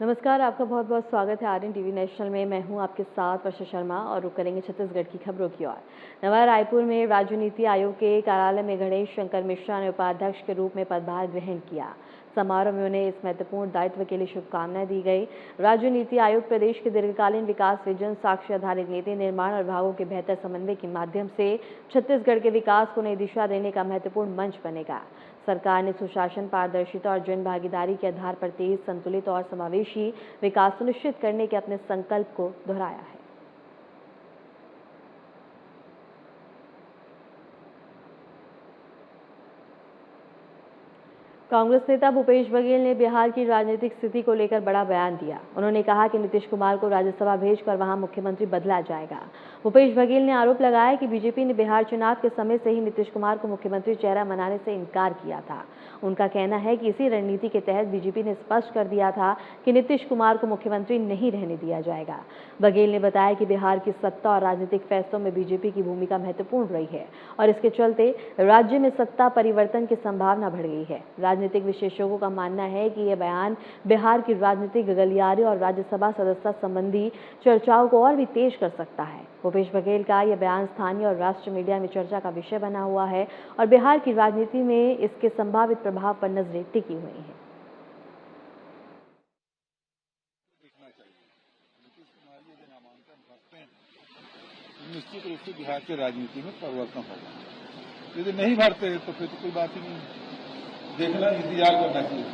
नमस्कार, आपका बहुत बहुत स्वागत है आर्यन टीवी नेशनल में। मैं हूं आपके साथ वर्षा शर्मा और रुक करेंगे छत्तीसगढ़ की खबरों की ओर। नवा रायपुर में राज्य नीति आयोग के कार्यालय में गणेश शंकर मिश्रा ने उपाध्यक्ष के रूप में पदभार ग्रहण किया। समारोह में उन्हें इस महत्वपूर्ण दायित्व के लिए शुभकामनाएं दी गई। राज्य नीति आयोग प्रदेश के दीर्घकालीन विकास विजन, साक्ष्य आधारित नीति निर्माण और विभागों के बेहतर समन्वय के माध्यम से छत्तीसगढ़ के विकास को नई दिशा देने का महत्वपूर्ण मंच बनेगा। सरकार ने सुशासन, पारदर्शिता और जन भागीदारी के आधार पर तेज, संतुलित और समावेशी विकास सुनिश्चित करने के अपने संकल्प को दोहराया है। कांग्रेस नेता भूपेश बघेल ने बिहार की राजनीतिक स्थिति को लेकर बड़ा बयान दिया। उन्होंने कहा कि नीतीश कुमार को राज्यसभा भेजकर वहां मुख्यमंत्री बदला जाएगा। भूपेश बघेल ने आरोप लगाया कि बीजेपी ने बिहार चुनाव के समय से ही नीतीश कुमार को मुख्यमंत्री चेहरा बनाने से इनकार किया था। उनका कहना है कि इसी रणनीति के तहत बीजेपी ने स्पष्ट कर दिया था कि नीतीश कुमार को मुख्यमंत्री नहीं रहने दिया जाएगा। बघेल ने बताया कि बिहार की सत्ता और राजनीतिक फैसलों में बीजेपी की भूमिका महत्वपूर्ण रही है और इसके चलते राज्य में सत्ता परिवर्तन की संभावना बढ़ गई है। राजनीतिक विशेषज्ञों का मानना है कि यह बयान बिहार की राजनीतिक गलियारे और राज्यसभा सदस्यता संबंधी चर्चाओं को और भी तेज कर सकता है। भूपेश बघेल का यह बयान स्थानीय और राष्ट्रीय मीडिया में चर्चा का विषय बना हुआ है और बिहार की राजनीति में इसके संभावित प्रभाव पर नजरें टिकी हुई हैं। निश्चित रूप से बिहार की राजनीति में परिवर्तन होगा। यदि नहीं भरते तो फिर तो कोई बात ही नहीं, देखना इंतजार करना चाहिए।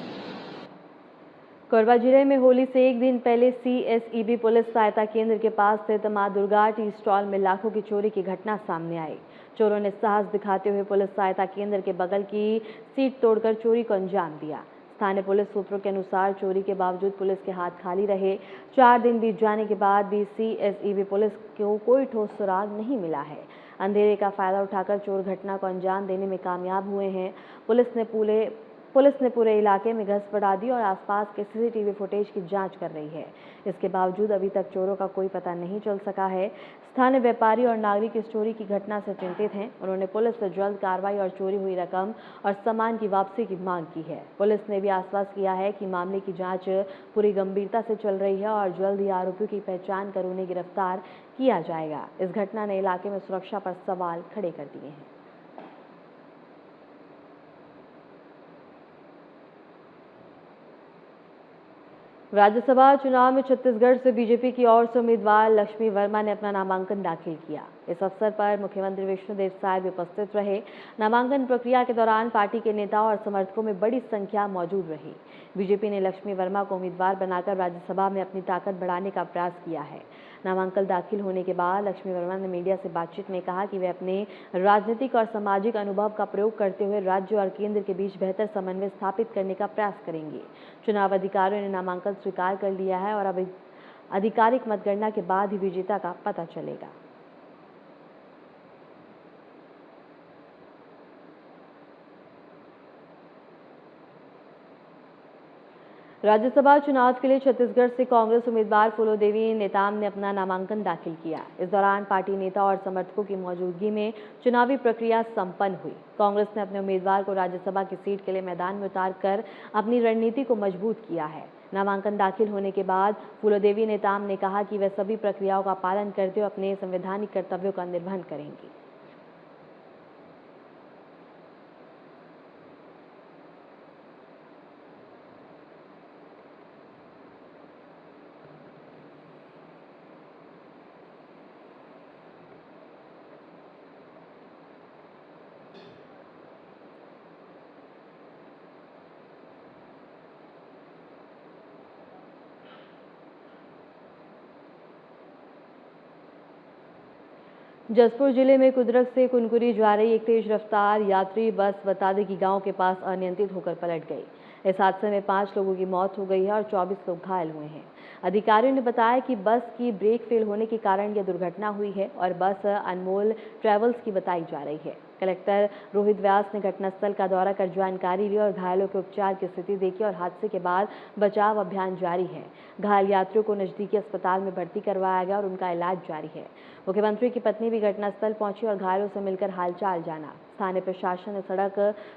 कोरबा जिले में होली से एक दिन पहले सीएसईबी पुलिस सहायता केंद्र के पास स्थित मां दुर्गा टी स्टॉल में लाखों की चोरी की घटना सामने आई। चोरों ने साहस दिखाते हुए पुलिस सहायता केंद्र के बगल की सीट तोड़कर चोरी को अंजाम दिया। स्थानीय पुलिस सूत्रों के अनुसार चोरी के बावजूद पुलिस के हाथ खाली रहे। 4 दिन बीत जाने के बाद भी सीएसईबी पुलिस को कोई ठोस सुराग नहीं मिला है। अंधेरे का फायदा उठाकर चोर घटना को अंजाम देने में कामयाब हुए हैं। पुलिस ने पूरे इलाके में गश्त बढ़ा दी और आसपास के सीसीटीवी फुटेज की जांच कर रही है। इसके बावजूद अभी तक चोरों का कोई पता नहीं चल सका है। स्थानीय व्यापारी और नागरिक इस चोरी की घटना से चिंतित हैं। उन्होंने पुलिस से जल्द कार्रवाई और चोरी हुई रकम और सामान की वापसी की मांग की है। पुलिस ने भी आश्वस्त किया है कि मामले की जांच पूरी गंभीरता से चल रही है और जल्द ही आरोपियों की पहचान कर उन्हें गिरफ्तार किया जाएगा। इस घटना ने इलाके में सुरक्षा पर सवाल खड़े कर दिए हैं। राज्यसभा चुनाव में छत्तीसगढ़ से बीजेपी की ओर से उम्मीदवार लक्ष्मी वर्मा ने अपना नामांकन दाखिल किया। इस अवसर पर मुख्यमंत्री विष्णुदेव साय भी उपस्थित रहे। नामांकन प्रक्रिया के दौरान पार्टी के नेताओं और समर्थकों में बड़ी संख्या मौजूद रही। बीजेपी ने लक्ष्मी वर्मा को उम्मीदवार बनाकर राज्यसभा में अपनी ताकत बढ़ाने का प्रयास किया है। नामांकन दाखिल होने के बाद लक्ष्मी वर्मा ने मीडिया से बातचीत में कहा कि वे अपने राजनीतिक और सामाजिक अनुभव का प्रयोग करते हुए राज्य और केंद्र के बीच बेहतर समन्वय स्थापित करने का प्रयास करेंगे। चुनाव अधिकारियों ने नामांकन स्वीकार कर लिया है और अब आधिकारिक मतगणना के बाद ही विजेता का पता चलेगा। राज्यसभा चुनाव के लिए छत्तीसगढ़ से कांग्रेस उम्मीदवार फूलोदेवी नेताम ने अपना नामांकन दाखिल किया। इस दौरान पार्टी नेता और समर्थकों की मौजूदगी में चुनावी प्रक्रिया संपन्न हुई। कांग्रेस ने अपने उम्मीदवार को राज्यसभा की सीट के लिए मैदान में उतारकर अपनी रणनीति को मजबूत किया है। नामांकन दाखिल होने के बाद फूलोदेवी नेताम ने कहा कि वे सभी प्रक्रियाओं का पालन करते हुए अपने संवैधानिक कर्तव्यों का निर्वहन करेंगी। जसपुर जिले में कुदरक से कुनकुरी जा रही एक तेज रफ्तार यात्री बस बतादे की गांव के पास अनियंत्रित होकर पलट गई। इस हादसे में 5 लोगों की मौत हो गई है और 24 लोग घायल हुए हैं। अधिकारियों ने बताया कि बस की ब्रेक फेल होने के कारण यह दुर्घटना हुई है और बस अनमोल ट्रैवल्स की बताई जा रही है। कलेक्टर रोहित व्यास ने घटनास्थल का दौरा कर जानकारी ली और घायलों के उपचार की स्थिति देखी और हादसे के बाद बचाव अभियान जारी है। घायल यात्रियों को नजदीकी अस्पताल में भर्ती करवाया गया और उनका इलाज जारी है। मुख्यमंत्री की पत्नी भी घटनास्थल पहुंची और घायलों से मिलकर हालचाल जाना। स्थानीय प्रशासन ने सड़क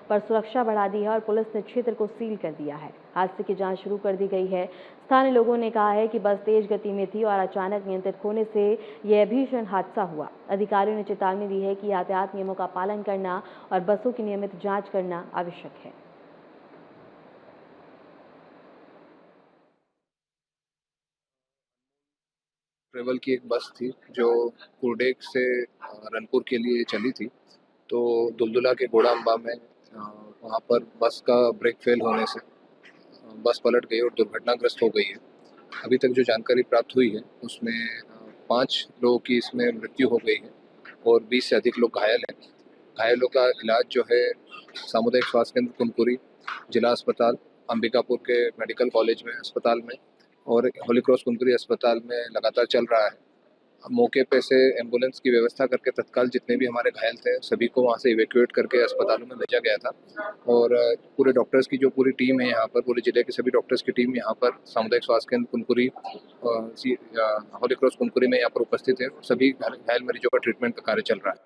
पर सुरक्षा बढ़ा दी है और पुलिस ने क्षेत्र को सील कर दिया है। हादसे की जांच शुरू कर दी गई है। स्थानीय लोगों ने कहा है कि बस तेज गति में थी और अचानक नियंत्रित खोने से यह भीषण हादसा हुआ। अधिकारियों ने चेतावनी दी है कि यातायात नियमों का पालन करना और बसों की नियमित जांच करना आवश्यक है। ट्रेवल की एक बस थी जो कुरडेग से रनपुर के लिए चली थी। तो दुलदुला के घोड़ाअंबा में वहाँ पर बस का ब्रेक फेल होने से बस पलट गई और दुर्घटनाग्रस्त हो गई है। अभी तक जो जानकारी प्राप्त हुई है उसमें 5 लोगों की इसमें मृत्यु हो गई है और 20 से अधिक लोग घायल हैं। घायलों का इलाज जो है सामुदायिक स्वास्थ्य केंद्र कुनकुरी, जिला अस्पताल, अंबिकापुर के मेडिकल कॉलेज में अस्पताल में और होली क्रॉस कुनकुरी अस्पताल में लगातार चल रहा है। मौके पे से एम्बुलेंस की व्यवस्था करके तत्काल जितने भी हमारे घायल थे सभी को वहाँ से इवैक्यूएट करके अस्पतालों में भेजा गया था और पूरे डॉक्टर्स की जो पूरी टीम है यहाँ पर, पूरे जिले के सभी डॉक्टर्स की टीम यहाँ पर सामुदायिक स्वास्थ्य केंद्र कुनकुरी होली क्रॉस कुनकुरी में यहाँ पर उपस्थित है। सभी घायल मरीजों का ट्रीटमेंट का कार्य चल रहा है।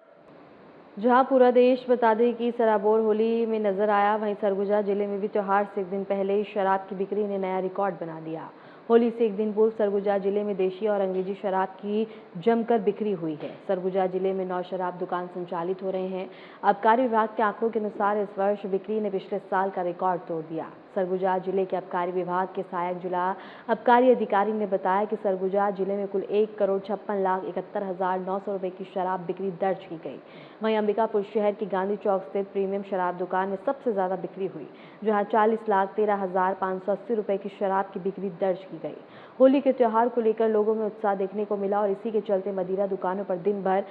जहां पूरा देश बता दें कि सराबोर होली में नजर आया, वहीं सरगुजा जिले में भी त्योहार से एक दिन पहले ही शराब की बिक्री ने नया रिकॉर्ड बना दिया। होली से एक दिन पूर्व सरगुजा जिले में देशी और अंग्रेजी शराब की जमकर बिक्री हुई है। सरगुजा जिले में 9 शराब दुकान संचालित हो रहे हैं। आबकारी विभाग के आंकड़ों के अनुसार इस वर्ष बिक्री ने पिछले साल का रिकॉर्ड तोड़ दिया। सरगुजा जिले के आबकारी विभाग के सहायक जिला आबकारी अधिकारी ने बताया कि सरगुजा जिले में कुल 1,56,71,900 रुपए की शराब बिक्री दर्ज की गई। वहीं अंबिकापुर शहर की गांधी चौक स्थित प्रीमियम शराब दुकान में सबसे ज्यादा बिक्री हुई, जहां 40,13,580 रुपए की शराब की बिक्री दर्ज की गई। होली के त्योहार को लेकर लोगों में उत्साह देखने को मिला और इसी के चलते मदिरा दुकानों पर दिन भर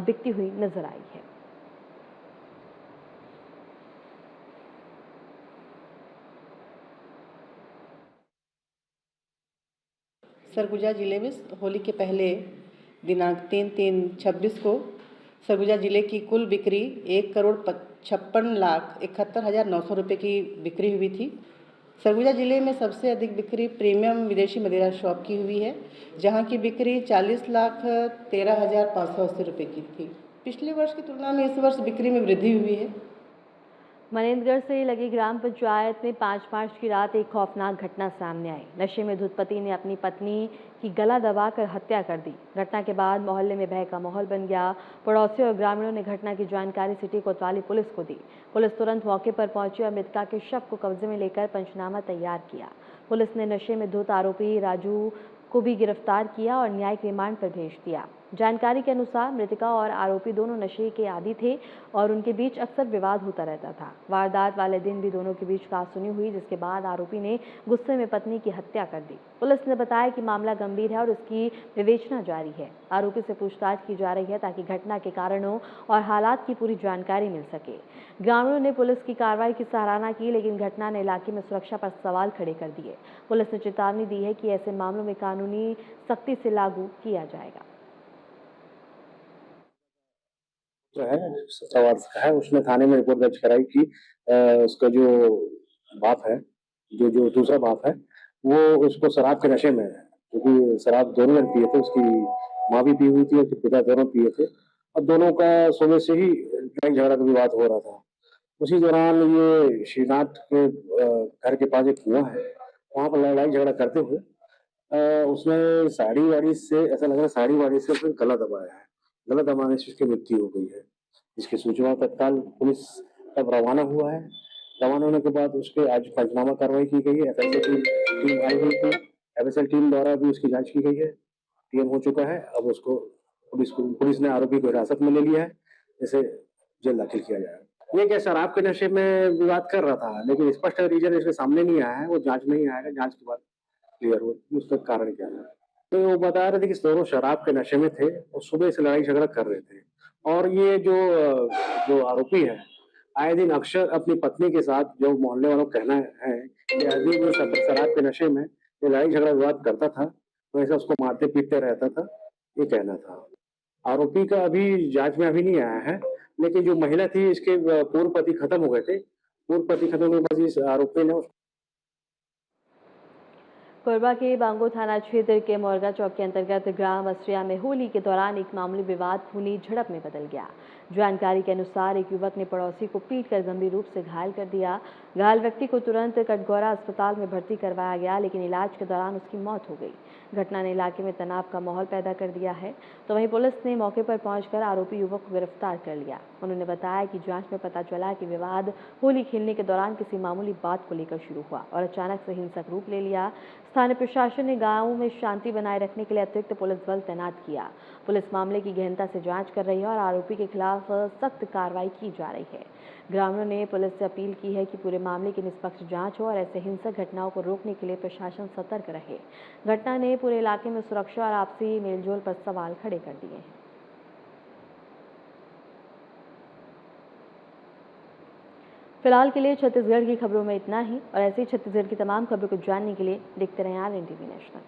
बिकती हुई नजर आई है। सरगुजा जिले में होली के पहले दिनांक 3/3/26 को सरगुजा जिले की कुल बिक्री 1,56,71,900 रुपये की बिक्री हुई थी। सरगुजा जिले में सबसे अधिक बिक्री प्रीमियम विदेशी मदिरा शॉप की हुई है, जहां की बिक्री 40,13,580 रुपये की थी। पिछले वर्ष की तुलना में इस वर्ष बिक्री में वृद्धि हुई है। मनेंद्रगढ़ से लगी ग्राम पंचायत में 5 मार्च की रात एक खौफनाक घटना सामने आई। नशे में धुत पति ने अपनी पत्नी की गला दबाकर हत्या कर दी। घटना के बाद मोहल्ले में भय का माहौल बन गया। पड़ोसियों और ग्रामीणों ने घटना की जानकारी सिटी कोतवाली पुलिस को दी। पुलिस तुरंत मौके पर पहुंची और मृतका के शव को कब्जे में लेकर पंचनामा तैयार किया। पुलिस ने नशे में धुत आरोपी राजू को भी गिरफ्तार किया और न्यायिक रिमांड पर भेज दिया। जानकारी के अनुसार मृतका और आरोपी दोनों नशे के आदी थे और उनके बीच अक्सर विवाद होता रहता था। वारदात वाले दिन भी दोनों के बीच कहासुनी हुई, जिसके बाद आरोपी ने गुस्से में पत्नी की हत्या कर दी। पुलिस ने बताया कि मामला गंभीर है और इसकी विवेचना जारी है। आरोपी से पूछताछ की जा रही है ताकि घटना के कारणों और हालात की पूरी जानकारी मिल सके। ग्रामीणों ने पुलिस की कार्रवाई की सराहना की, लेकिन घटना ने इलाके में सुरक्षा पर सवाल खड़े कर दिए। पुलिस ने चेतावनी दी है कि ऐसे मामलों में कानूनी सख्ती से लागू किया जाएगा। जो है सवाल है, उसने थाने में रिपोर्ट दर्ज कराई कि उसका जो बाप है, जो दूसरा बाप है, वो उसको शराब के नशे में है, क्योंकि शराब दोनों जन पिए थे। उसकी माँ भी पी हुई थी और पिता दोनों पिए थे और दोनों का सुबह से ही लड़ाई झगड़ा का विवाद हो रहा था। उसी दौरान ये श्रीनाथ के घर के पास एक कुआं है, वहाँ पर लड़ाई झगड़ा करते हुए उसने साड़ी वाड़ी से, ऐसा लग रहा है साड़ी वाड़ी से उसने गला दबाया है। गला दबाने से उसकी मृत्यु हो गई है। इसकी सूचना तत्काल पुलिस तब रवाना हुआ है। रवाना होने के बाद उसके आज पंचनामा कार्रवाई की गई है। एफएसएल टीम आई हुई थी। एफएसएल टीम द्वारा भी उसकी जांच की गई है। टीएम हो चुका है। अब उसको पुलिस ने आरोपी को हिरासत में ले लिया है। इसे जेल दाखिल किया जाएगा। ये क्या शराब के नशे में विवाद कर रहा था, लेकिन स्पष्ट रीजन इसके सामने नहीं आया है। वो जांच में ही आएगा, जांच के बाद क्लियर हो उसका कारण क्या है। तो वो बता रहे थे कि दोनों शराब के नशे में थे और सुबह से लड़ाई झगड़ा कर रहे थे। और ये जो आरोपी है, आए दिन अक्सर अपनी पत्नी के साथ, जो मोहल्ले वालों का कहना है कि अभी वो शराब के नशे में ये लड़ाई झगड़ा विवाद करता था, वैसे उसको मारते पीटते रहता था, ये कहना था। आरोपी का अभी जांच में अभी नहीं आया है, लेकिन जो महिला थी इसके पूर्व पति खत्म हो गए थे। पूर्व पति खत्म होने के बाद इस आरोपी ने कोरबा के बांगो थाना क्षेत्र के मोरगा चौक के अंतर्गत ग्राम अस्ट्रिया में होली के दौरान एक मामूली विवाद खूनी झड़प में बदल गया। जानकारी के अनुसार एक युवक ने पड़ोसी को पीटकर गंभीर रूप से घायल कर दिया। घायल व्यक्ति को तुरंत कटघोरा अस्पताल में भर्ती करवाया गया, लेकिन इलाज के दौरान उसकी मौत हो गई। घटना ने इलाके में तनाव का माहौल पैदा कर दिया है। तो वहीं पुलिस ने मौके पर पहुंचकर आरोपी युवक को गिरफ्तार कर लिया। उन्होंने बताया कि जांच में पता चला कि विवाद होली खेलने के दौरान किसी मामूली बात को लेकर शुरू हुआ और अचानक से हिंसक रूप ले लिया। स्थानीय प्रशासन ने गांव में शांति बनाए रखने के लिए अतिरिक्त पुलिस बल तैनात किया। पुलिस मामले की गहनता से जांच कर रही है और आरोपी के खिलाफ सख्त कार्रवाई की जा रही है। ग्रामीणों ने पुलिस से अपील की है कि पूरे मामले की निष्पक्ष जांच हो और ऐसे हिंसक घटनाओं को रोकने के लिए प्रशासन सतर्क रहे। घटना ने पूरे इलाके में सुरक्षा और आपसी मेलजोल पर सवाल खड़े कर दिए हैं। फिलहाल के लिए छत्तीसगढ़ की खबरों में इतना ही और ऐसी छत्तीसगढ़ की तमाम खबरों को जानने के लिए देखते रहें RNTV नेशनल।